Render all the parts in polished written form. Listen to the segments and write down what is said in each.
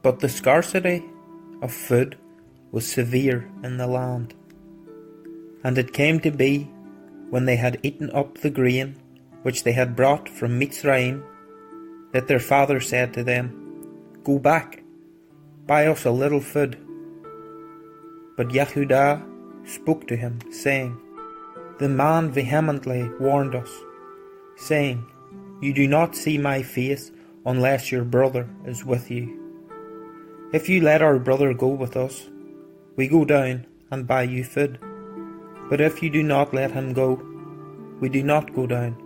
But the scarcity of food was severe in the land. And it came to be, when they had eaten up the grain which they had brought from Mitzrayim, that their father said to them, Go back, buy us a little food. But Yehudah spoke to him, saying, The man vehemently warned us, saying, You do not see my face unless your brother is with you. If you let our brother go with us, we go down and buy you food. But if you do not let him go, we do not go down,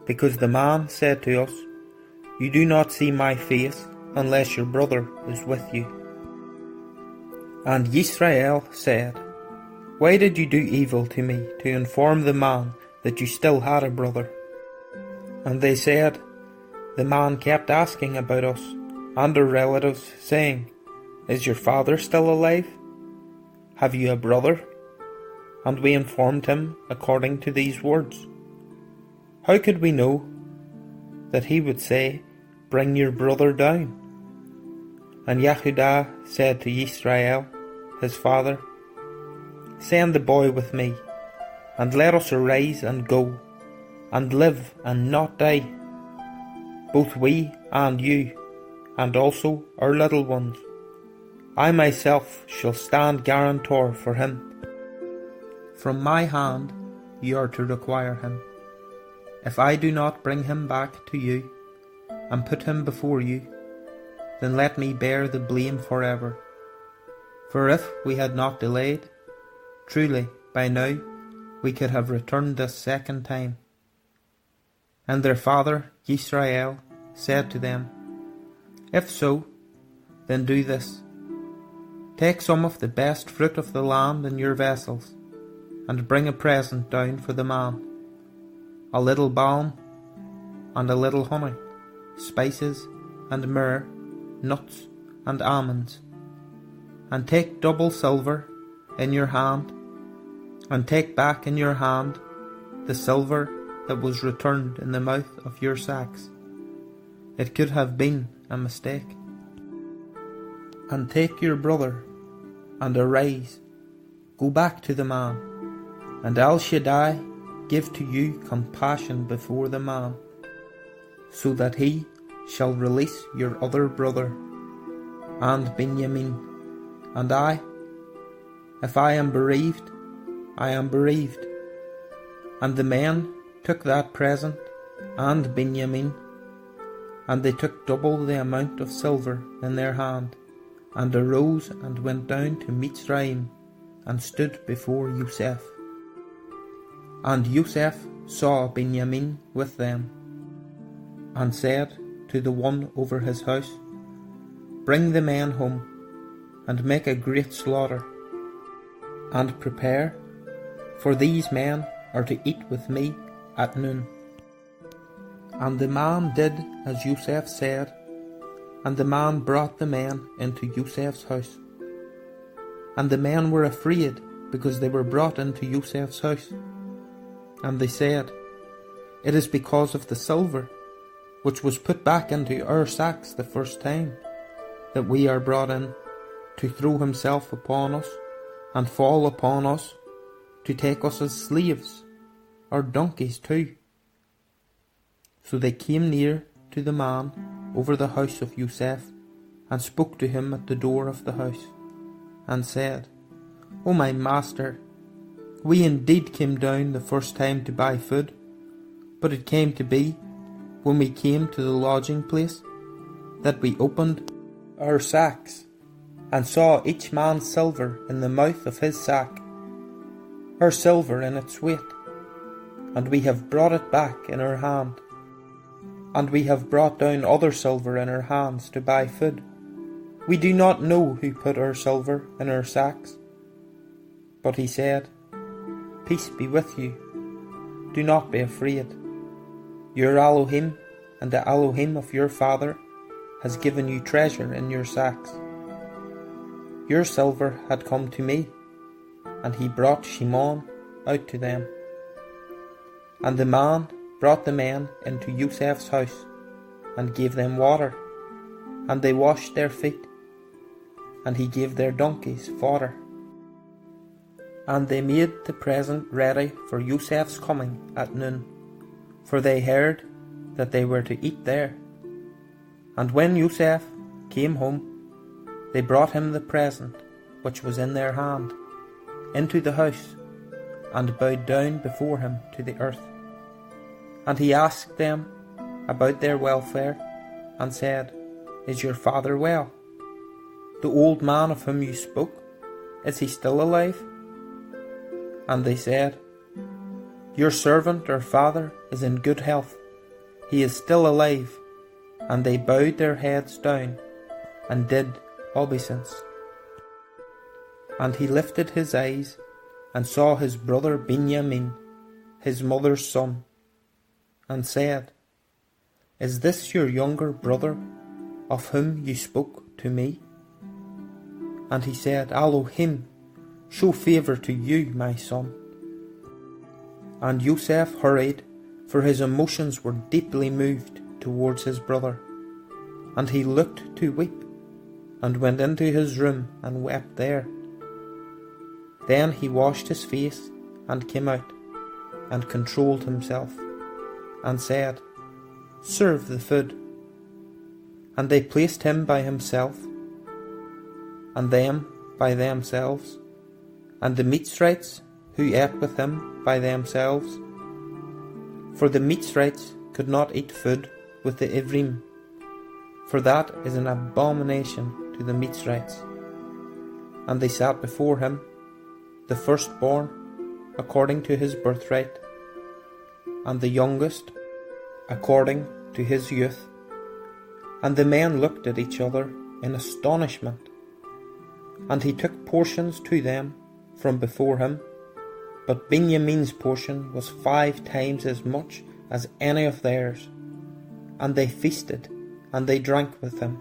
because the man said to us, You do not see my face unless your brother is with you. And Yisrael said, Why did you do evil to me to inform the man that you still had a brother? And they said, The man kept asking about us and our relatives, saying, Is your father still alive? Have you a brother? And we informed him according to these words. How could we know that he would say, Bring your brother down? And Yehudah said to Yisrael, his father, Send the boy with me, and let us arise and go, and live and not die, both we and you, and also our little ones. I myself shall stand guarantor for him. From my hand you are to require him. If I do not bring him back to you, and put him before you, then let me bear the blame forever. For if we had not delayed, truly by now we could have returned this second time. And their father Yisrael said to them, If so, then do this. Take some of the best fruit of the land in your vessels, and bring a present down for the man, a little balm, and a little honey, spices, and myrrh, nuts, and almonds. And take double silver in your hand, and take back in your hand the silver that was returned in the mouth of your sacks. It could have been a mistake. And take your brother, and arise, go back to the man, and El Shaddai give to you compassion before the man, so that he shall release your other brother, and Benjamin. And I, if I am bereaved, I am bereaved. And the men took that present, and Benjamin, and they took double the amount of silver in their hand, and arose and went down to Mitzrayim, and stood before Yosef. And Yosef saw Benjamin with them, and said to the one over his house, Bring the men home, and make a great slaughter, and prepare, for these men are to eat with me at noon. And the man did as Yosef said, and the man brought the men into Yosef's house. And the men were afraid, because they were brought into Yosef's house. And they said, It is because of the silver, which was put back into our sacks the first time, that we are brought in, to throw himself upon us, and fall upon us, to take us as slaves, our donkeys too. So they came near to the man over the house of Yosef, and spoke to him at the door of the house, and said, O my master, we indeed came down the first time to buy food, but it came to be, when we came to the lodging place, that we opened our sacks, and saw each man's silver in the mouth of his sack, our silver in its weight, and we have brought it back in our hand. And we have brought down other silver in our hands to buy food. We do not know who put our silver in our sacks. But he said, Peace be with you. Do not be afraid. Your Elohym and the Elohym of your father has given you treasure in your sacks. Your silver had come to me, and he brought Shimon out to them. And the man brought the men into Yosef's house, and gave them water, and they washed their feet, and he gave their donkeys fodder. And they made the present ready for Joseph's coming at noon, for they heard that they were to eat there. And when Joseph came home, they brought him the present which was in their hand into the house, and bowed down before him to the earth. And he asked them about their welfare, and said, Is your father well? The old man of whom you spoke, is he still alive? And they said, Your servant, our father, is in good health. He is still alive. And they bowed their heads down, and did obeisance. And he lifted his eyes, and saw his brother Benjamin, his mother's son, and said, Is this your younger brother, of whom you spoke to me? And he said, Elohym, show favour to you, my son. And Joseph hurried, for his emotions were deeply moved towards his brother. And he looked to weep, and went into his room and wept there. Then he washed his face, and came out, and controlled himself, and said, Serve the food. And they placed him by himself, and them by themselves, and the Mitzrites who ate with him by themselves. For the Mitzrites could not eat food with the Ivrim, for that is an abomination to the Mitzrites. And they sat before him, the firstborn according to his birthright, and the youngest according to his youth. And the men looked at each other in astonishment. And he took portions to them from before him, but Benjamin's portion was 5 times as much as any of theirs. And they feasted, and they drank with him.